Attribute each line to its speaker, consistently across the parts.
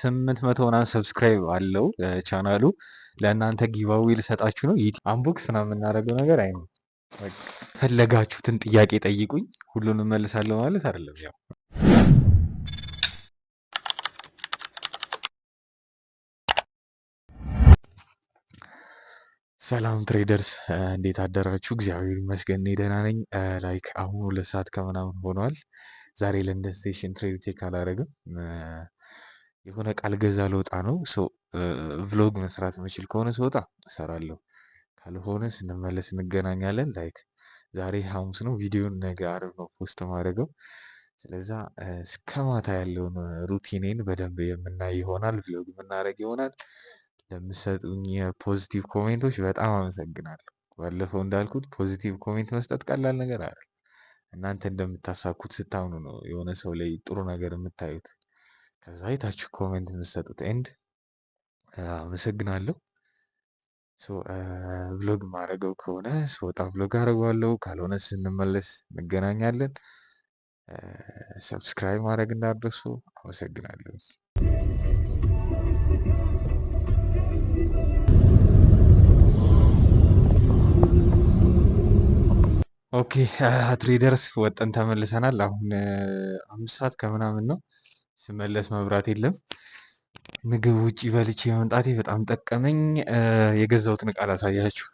Speaker 1: 800 ምናምን ሰብስክራይብ አለው ቻናሉ። ለእናንተ ጊቫዌ ልሰጣችሁ ነው። አንቦክስ ምናምን የምናደርገው ነገር አይኖርም። በቃ ፈለጋችሁትን ጥያቄ ጠይቁኝ፣ ሁሉንም መልሳለሁ ማለት አይደለም። ያው ሰላም ትሬደርስ እንዴት አደራችሁ? እግዚአብሔር ይመስገን እኔ ደህና ነኝ። ላይክ አሁን 2 ሰዓት ከምናምን ሆኗል። ዛሬ ለንደን ስቴሽን ትሬድ ቴክ አላደርግም። የሆነ ቃል ገዛ ልወጣ ነው። ቭሎግ መስራት የምችል ከሆነ ስወጣ እሰራለሁ፣ ካልሆነ ስንመለስ እንገናኛለን። ላይክ ዛሬ ሐሙስ ነው፣ ቪዲዮን ነገ አርብ ነው ፖስት ማድረገው። ስለዛ እስከ ማታ ያለውን ሩቲኔን በደንብ የምናይ ይሆናል፣ ቭሎግ የምናደርግ ይሆናል። ለምሰጡኝ ፖዚቲቭ ኮሜንቶች በጣም አመሰግናለሁ። ባለፈው እንዳልኩት ፖዚቲቭ ኮሜንት መስጠት ቀላል ነገር አይደል። እናንተ እንደምታሳኩት ስታምኑ ነው የሆነ ሰው ላይ ጥሩ ነገር የምታዩት። ከዛ አይታችሁ ኮሜንት የምትሰጡት ኤንድ አመሰግናለሁ። ቭሎግ ማድረገው ከሆነ ስወጣ ቭሎግ አደርገዋለሁ፣ ካልሆነ ስንመለስ እንገናኛለን። ሰብስክራይብ ማድረግ እንዳትረሱ። አመሰግናለሁ። ኦኬ ትሬደርስ ወጠን ተመልሰናል። አሁን 5 ሰዓት ከምናምን ነው። ስመለስ መብራት የለም። ምግብ ውጪ በልቼ መምጣቴ በጣም ጠቀመኝ። የገዛሁትን ዕቃ ላሳያችሁ።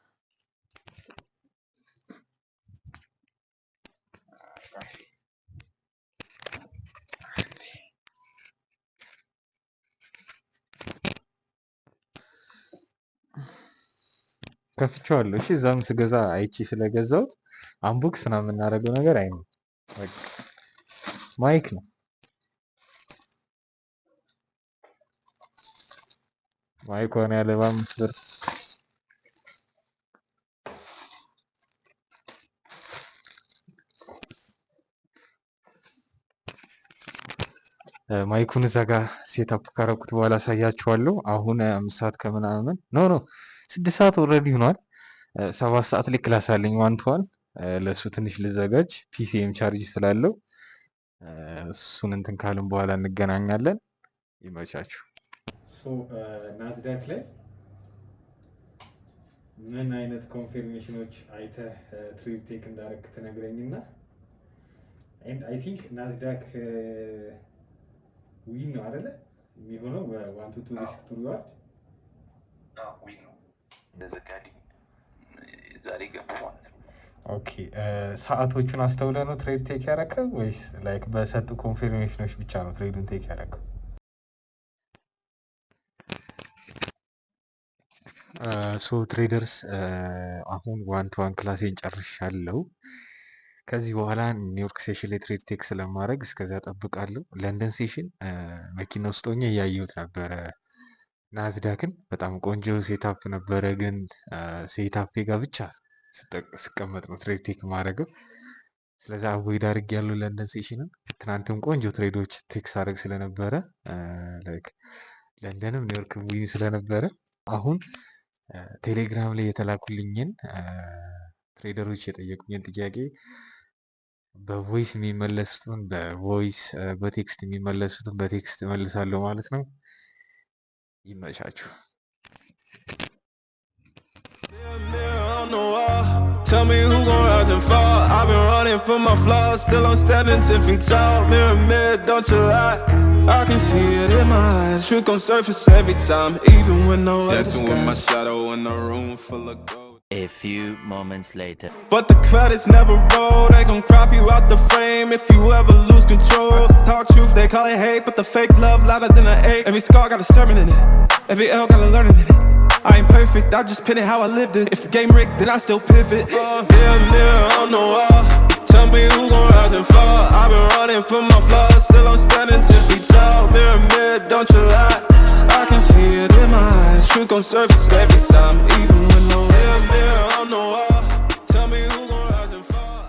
Speaker 1: ከፍቼዋለሁ። እሺ እዛም ስገዛ አይቺ ስለገዛሁት አንቦክስ ምናምን የምናደርገው ነገር አይኖርም። በቃ ማይክ ነው። ማይክ ሆነ ያለ በ5 ብር ማይኩን እዛ ጋር ሴታፕ ካረኩት በኋላ አሳያችኋለሁ። አሁን 5 ሰዓት ከምናምን ኖ 6 ሰዓት ኦልሬዲ ሆኗል። 7 ሰዓት ላይ ክላስ አለኝ ዋን ቱ ዋን። ለእሱ ትንሽ ልዘጋጅ፣ ፒሲኤም ቻርጅ ስላለው እሱን እንትን ካልን በኋላ እንገናኛለን። ይመቻችሁ። ናዝዳክ ላይ ምን አይነት ኮንፊርሜሽኖች አይተህ ትሬድ ቴክ እንዳደረግ ትነግረኝና አይ ቲንክ ናዝዳክ ዊን ነው አይደለ የሚሆነው? ዋን ቱ ሪስክ ቱ ሪዋርድ ዊን ነው እንደዘጋዲ ዛሬ ገቡ ማለት ነው። ኦኬ ሰዓቶቹን አስተውለ ነው ትሬድ ቴክ ያደረከው ወይስ ላይክ በሰጡ ኮንፊርሜሽኖች ብቻ ነው ትሬዱን ቴክ ያደረከው? ትሬደርስ አሁን ዋን ቱ ዋን ክላሴን ጨርሻለሁ። ከዚህ በኋላ ኒውዮርክ ሴሽን ላይ ትሬድ ቴክ ስለማድረግ እስከዛ ጠብቃለሁ። ለንደን ሴሽን መኪና ውስጥ ሆኜ እያየሁት ነበረ ናዝዳክን። በጣም ቆንጆ ሴታፕ ነበረ፣ ግን ሴታፔ ጋር ብቻ ስቀመጥ ነው ትሬድ ቴክ ማድረገው። ስለዛ አቮይድ አድርጌያለሁ ለንደን ሴሽንን። ትናንትም ቆንጆ ትሬዶች ቴክ ሳደርግ ስለነበረ ለንደንም ኒውዮርክ ዊን ስለነበረ አሁን ቴሌግራም ላይ የተላኩልኝን ትሬደሮች የጠየቁኝን ጥያቄ በቮይስ የሚመለሱትን በቮይስ በቴክስት የሚመለሱትን በቴክስት እመልሳለሁ ማለት ነው። ይመቻችሁ። Tell me who gon' rise and fall. I've been running from my flaws, still I'm standing 10 feet tall. Mirror, mirror, don't you lie. I can see it in my eyes. Truth gon' surface every time, even when no other skies. Dancing with my shadow in a room full of gold. A few moments later. But the credits never roll. They gon' crop you out the frame if you ever lose control. Talk truth, they call it hate, but the fake love louder than an ache. Every scar got a sermon in it. Every L got a learning in it. I ain't perfect, I just pin it how I lived it. If the game rigged, then I still pivot. Mirror, mirror on the wall. Tell me who gon' rise and fall. I've been running from my flaws, still I'm standing 10 feet tall. Mirror, mirror, don't you lie. I can see it in my eyes. Truth gon' surface every time, even when no mirror, mirror on the wall. Tell me who gon' rise and fall.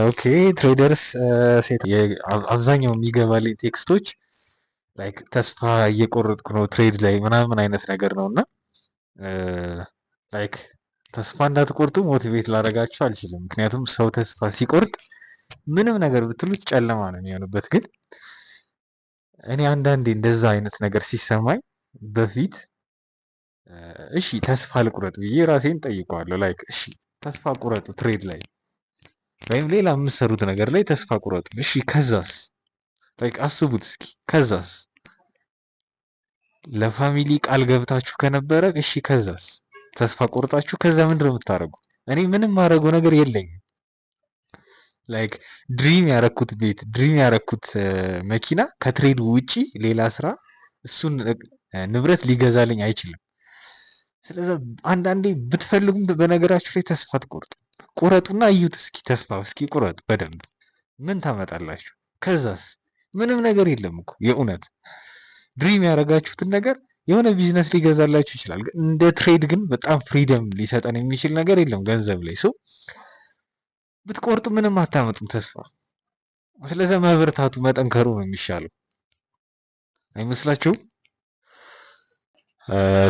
Speaker 1: ኦኬ ትሬደርስ አብዛኛው የሚገባልኝ ቴክስቶች ላይክ ተስፋ እየቆረጥኩ ነው ትሬድ ላይ ምናምን አይነት ነገር ነው እና ላይክ
Speaker 2: ተስፋ እንዳትቆርጡ ሞቲቬት ላደርጋችሁ አልችልም። ምክንያቱም ሰው ተስፋ ሲቆርጥ ምንም ነገር ብትሉት ጨለማ ነው የሚሆንበት። ግን እኔ አንዳንዴ እንደዛ አይነት ነገር ሲሰማኝ በፊት እሺ ተስፋ ልቁረጥ ብዬ ራሴን ጠይቀዋለሁ። ላይክ እሺ ተስፋ ቁረጡ ትሬድ ላይ ወይም ሌላ የምትሰሩት ነገር ላይ ተስፋ ቁረጡ። እሺ ከዛስ? ላይክ አስቡት እስኪ ከዛስ? ለፋሚሊ ቃል ገብታችሁ ከነበረ እሺ ከዛስ? ተስፋ ቆርጣችሁ ከዛ ምንድነው የምታደርጉት? እኔ ምንም ማድረገው ነገር የለኝም። ላይክ ድሪም ያረኩት ቤት፣ ድሪም ያረኩት መኪና ከትሬድ ውጪ ሌላ ስራ እሱን ንብረት ሊገዛልኝ አይችልም። ስለዚህ አንዳንዴ ብትፈልጉም በነገራችሁ ላይ ተስፋ ትቆርጡ። ቁረጡና እዩት እስኪ ተስፋ እስኪ ቁረጡ በደንብ ምን ታመጣላችሁ? ከዛስ? ምንም ነገር የለም እኮ የእውነት ድሪም ያደረጋችሁትን ነገር የሆነ ቢዝነስ ሊገዛላችሁ ይችላል። እንደ ትሬድ ግን በጣም ፍሪደም ሊሰጠን የሚችል ነገር የለም ገንዘብ ላይ ሰው ብትቆርጡ ምንም አታመጡም ተስፋ። ስለዚህ መበርታቱ መጠንከሩ ነው የሚሻለው አይመስላችሁም?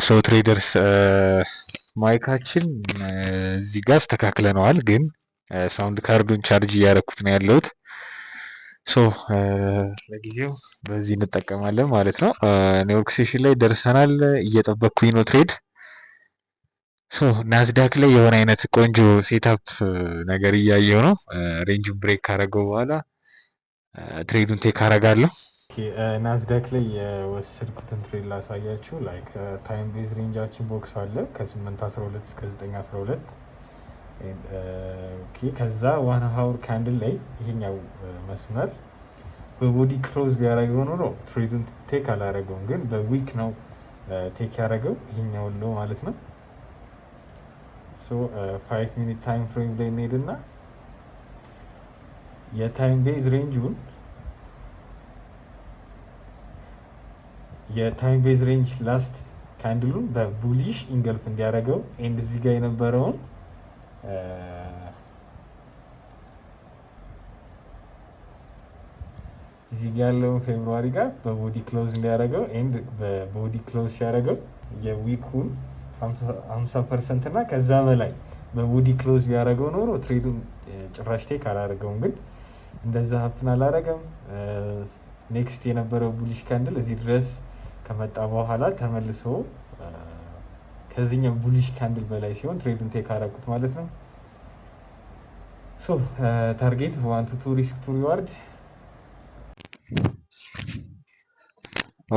Speaker 2: ሰው ትሬደርስ ማይካችን እዚህ ጋር አስተካክለነዋል፣ ግን ሳውንድ ካርዱን ቻርጅ እያደረኩት ነው ያለሁት። ሶ ለጊዜው በዚህ እንጠቀማለን ማለት ነው። ኒውዮርክ ሴሽን ላይ ደርሰናል። እየጠበቅኩኝ ነው ትሬድ። ሶ ናዝዳክ ላይ የሆነ አይነት ቆንጆ ሴታፕ ነገር እያየው ነው። ሬንጁን ብሬክ ካረገው በኋላ ትሬዱን ቴክ አረጋለሁ። ናዝዳክ ላይ የወሰድኩትን ትሬድ ላሳያችሁ። ላይክ ታይም ቤዝ ሬንጃችን ቦክስ አለ ከ8:12 እስከ 9:12 ከዛ ዋን ሀውር ካንድል ላይ ይሄኛው መስመር በቦዲ ክሎዝ ቢያደርገው ኖሮ ትሬዱን ቴክ አላደረገውም፣ ግን በዊክ ነው ቴክ ያደረገው ይሄኛው ነው ማለት ነው። ሶ 5 ሚኒት ታይም ፍሬም ላይ እንሄድና የታይም ቤዝ ሬንጁን የታይም ቤዝ ሬንጅ ላስት ካንድሉን በቡሊሽ ኢንገልፍ እንዲያደርገው ኤንድ እዚህ ጋር የነበረውን እዚህ ጋር ያለውን ፌብሩዋሪ ጋር በቦዲ ክሎዝ እንዲያደርገው ኤንድ በቦዲ ክሎዝ ሲያደርገው የዊኩን 50% እና ከዛ በላይ በቦዲ ክሎዝ ቢያደርገው ኖሮ ትሬዱን ጭራሽ ቴክ አላደረገውም፣ ግን እንደዛ ሀፕን አላደረገም። ኔክስት የነበረው ቡሊሽ ካንድል እዚህ ድረስ ከመጣ በኋላ ተመልሶ ከዚህኛው ቡሊሽ ካንድል በላይ ሲሆን ትሬዱን ቴክ አደረኩት ማለት ነው። ሶ ታርጌት 1 to 2 ሪስክ ቱ ሪዋርድ።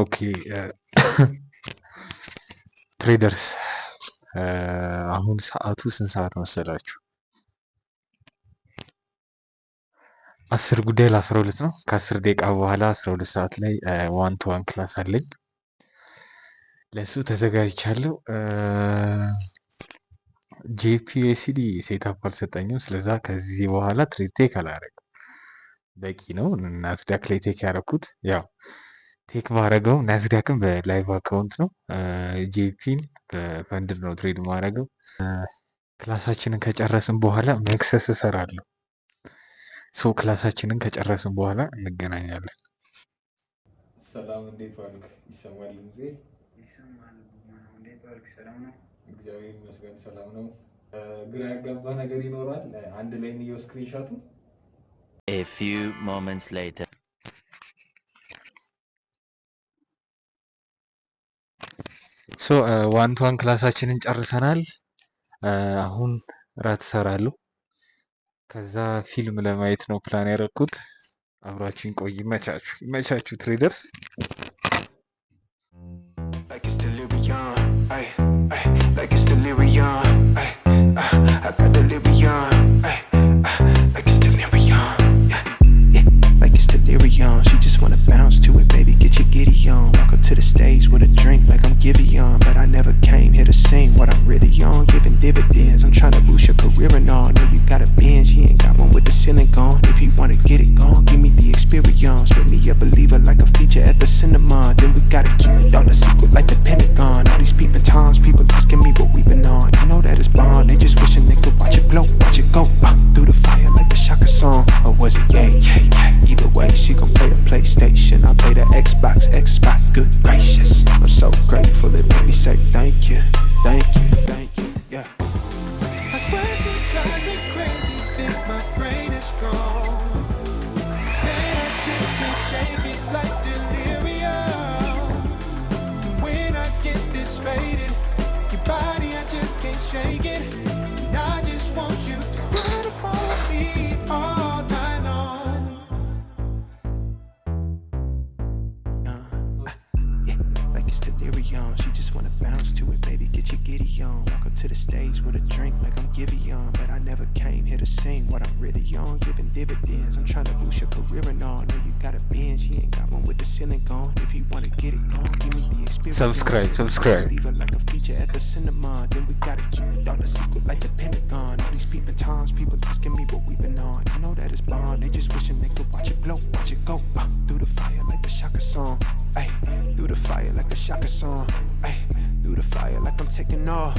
Speaker 2: ኦኬ ትሬደርስ አሁን ሰዓቱ ስንት ሰዓት መሰላችሁ? 10 ጉዳይ ለ12 ነው። ከ10 ደቂቃ በኋላ 12 ሰዓት ላይ 1-to-1 ክላስ አለኝ። ለሱ ተዘጋጅቻለሁ። ጄፒዩኤስዲ ሴታፕ አልሰጠኝም። ስለዛ ከዚህ በኋላ ትሬድ ቴክ አላደረግም። በቂ ነው። ናዝዳክ ላይ ቴክ ያደረኩት ያው ቴክ ባረገው ናዝዳክን በላይቭ አካውንት ነው። ጄፒን በፈንድ ነው ትሬድ ማረገው። ክላሳችንን ከጨረስን በኋላ መክሰስ እሰራለሁ። ሶ ክላሳችንን ከጨረስን በኋላ እንገናኛለን። ሰላም፣ እንዴት ዋልክ? ይሰማል ጊዜ ይሰማል። እንዴት ዋልክ? ሰላም ነው? እግዚአብሔር ይመስገን ሰላም ነው። ግራ ያጋባ ነገር ይኖራል። አንድ ላይ ነው ስክሪንሾቱ።
Speaker 3: A few moments later.
Speaker 2: ሶ 1-to-1 ክላሳችንን ጨርሰናል። አሁን ራት እሰራለሁ። ከዛ ፊልም ለማየት ነው ፕላን ያደረኩት። አብራችሁን ቆይ። ይመቻችሁ ትሬደርስ።
Speaker 4: She just wanna bounce to it, baby, get your giddy on. Walk up to the stage with a drink like I'm Giveon, but I never came here to sing what I'm really on. Giving dividends, I'm trying to boost your career and all. Know you got a binge, you ain't got one with the ceiling gone. If you wanna get it gone, give me the experience. Make me a believer like a feature at the cinema. Then we gotta keep it all a secret like the Pentagon. All these peeping times, people asking me what we been on. You know that it's bond, they just wishing they could watch it glow, watch it go through the fire like the Shaka song. Or was it yeah? Either way, she gon' play the PlayStation, I play the Xbox, good gracious. I'm so grateful, it made me say thank you, yeah. on. Walk up to the stage with a drink like I'm Giveon, but I never came here to sing what I'm really on. Giving dividends, I'm trying to boost your career and all. Know you got a binge, you ain't got one with the ceiling gone. If you wanna get it on, give me the experience.
Speaker 2: Subscribe.
Speaker 4: Leave it like a feature at the cinema. Then we gotta keep it all a secret like the Pentagon. All these peeping times, people asking me what we been on. You know that it's bond, they just wishing they could watch it blow, watch it go. Through the fire like the Shaka song. Ay, through the fire like a Shaka song. Ay, through the fire like I'm taking off.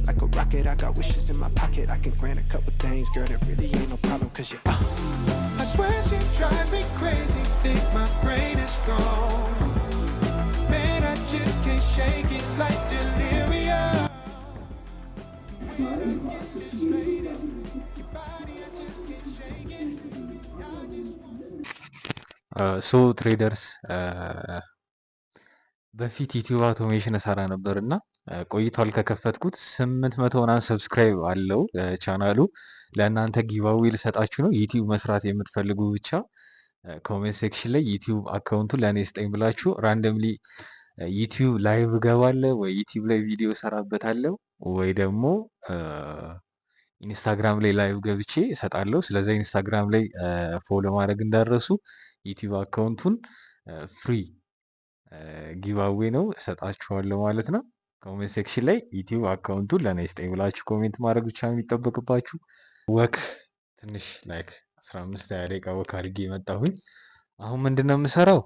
Speaker 4: Like a rocket, I got wishes in my pocket. I can grant a couple things, girl, that really ain't no problem. Cause you I swear she drives me crazy. Think my brain is gone. Man, I just can't shake it like delirium. When I get this faded, your body, I just can't shake it. I just want
Speaker 2: ሶ ትሬደርስ በፊት ዩቲዩብ አውቶሜሽን እሰራ ነበር እና ቆይቷል ከከፈትኩት 800 ምናምን ሰብስክራይብ አለው ቻናሉ። ለእናንተ ጊቫዌ ልሰጣችሁ ነው። ዩቲዩብ መስራት የምትፈልጉ ብቻ ኮሜንት ሴክሽን ላይ ዩቲዩብ አካውንቱን ለእኔ ስጠኝ ብላችሁ ራንደምሊ ዩቲዩብ ላይቭ እገባለሁ ወይ ዩቲዩብ ላይ ቪዲዮ እሰራበታለሁ ወይ ደግሞ ኢንስታግራም ላይ ላይቭ ገብቼ እሰጣለሁ። ስለዚህ ኢንስታግራም ላይ ፎሎ ማድረግ እንዳረሱ ዩቲዩብ አካውንቱን ፍሪ ጊቫዌ ነው እሰጣችኋለሁ ማለት ነው። ኮሜንት ሴክሽን ላይ ዩቲዩብ አካውንቱን ለእኔ ስጠኝ ብላችሁ ኮሜንት ማድረግ ብቻ ነው የሚጠበቅባችሁ። ወክ ትንሽ ላይክ 15-20 ደቂቃ ወክ አድርጌ የመጣሁኝ። አሁን ምንድን ነው የምሰራው?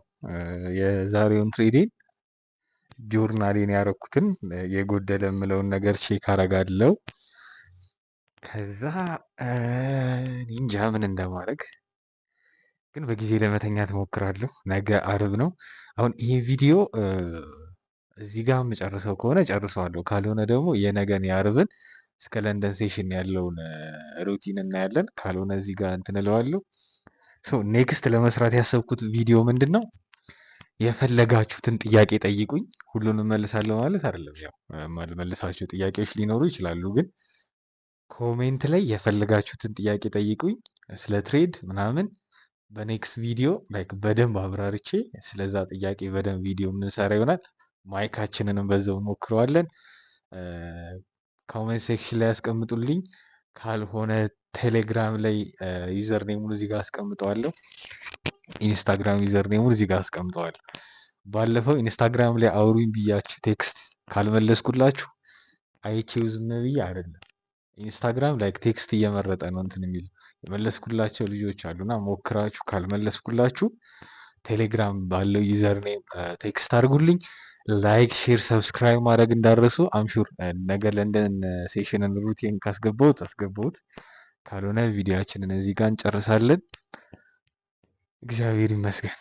Speaker 2: የዛሬውን ትሬዴን ጆርናሌን ያረኩትን የጎደለ የምለውን ነገር ቼክ አረጋለሁ። ከዛ እንጃ ምን እንደማድረግ ግን በጊዜ ለመተኛት እሞክራለሁ። ነገ አርብ ነው። አሁን ይሄ ቪዲዮ እዚህ ጋር የምጨርሰው ከሆነ ጨርሰዋለሁ፣ ካልሆነ ደግሞ የነገን የአርብን እስከ ለንደን ሴሽን ያለውን ሩቲን እናያለን። ካልሆነ እዚህ ጋር እንትን እለዋለሁ። ኔክስት ለመስራት ያሰብኩት ቪዲዮ ምንድን ነው? የፈለጋችሁትን ጥያቄ ጠይቁኝ። ሁሉንም መልሳለሁ ማለት አይደለም። ያው ማልመልሳቸው ጥያቄዎች ሊኖሩ ይችላሉ፣ ግን ኮሜንት ላይ የፈለጋችሁትን ጥያቄ ጠይቁኝ ስለ ትሬድ ምናምን። በኔክስት ቪዲዮ ላይክ በደንብ አብራርቼ ስለዛ ጥያቄ በደንብ ቪዲዮ የምንሰራ ይሆናል። ማይካችንንም በዛው እንሞክረዋለን። ኮሜንት ሴክሽን ላይ ያስቀምጡልኝ። ካልሆነ ቴሌግራም ላይ ዩዘር ኔሙን እዚህ ጋር አስቀምጠዋለሁ። ኢንስታግራም ዩዘር ኔሙን እዚህ ጋር አስቀምጠዋለሁ። ባለፈው ኢንስታግራም ላይ አውሩኝ ብያችሁ ቴክስት ካልመለስኩላችሁ አይቼው ዝም ብዬ አይደለም። ኢንስታግራም ላይክ ቴክስት እየመረጠ ነው እንትን የሚለው። የመለስኩላቸው ልጆች አሉና ሞክራችሁ ካልመለስኩላችሁ ቴሌግራም ባለው ዩዘር ኔም ቴክስት አድርጉልኝ። ላይክ፣ ሼር፣ ሰብስክራይብ ማድረግ እንዳረሱ። አምሹር ነገ ለንደን ሴሽንን ሩቲን አስገባሁት። ካልሆነ ቪዲዮአችንን እዚህ ጋር እንጨርሳለን። እግዚአብሔር ይመስገን።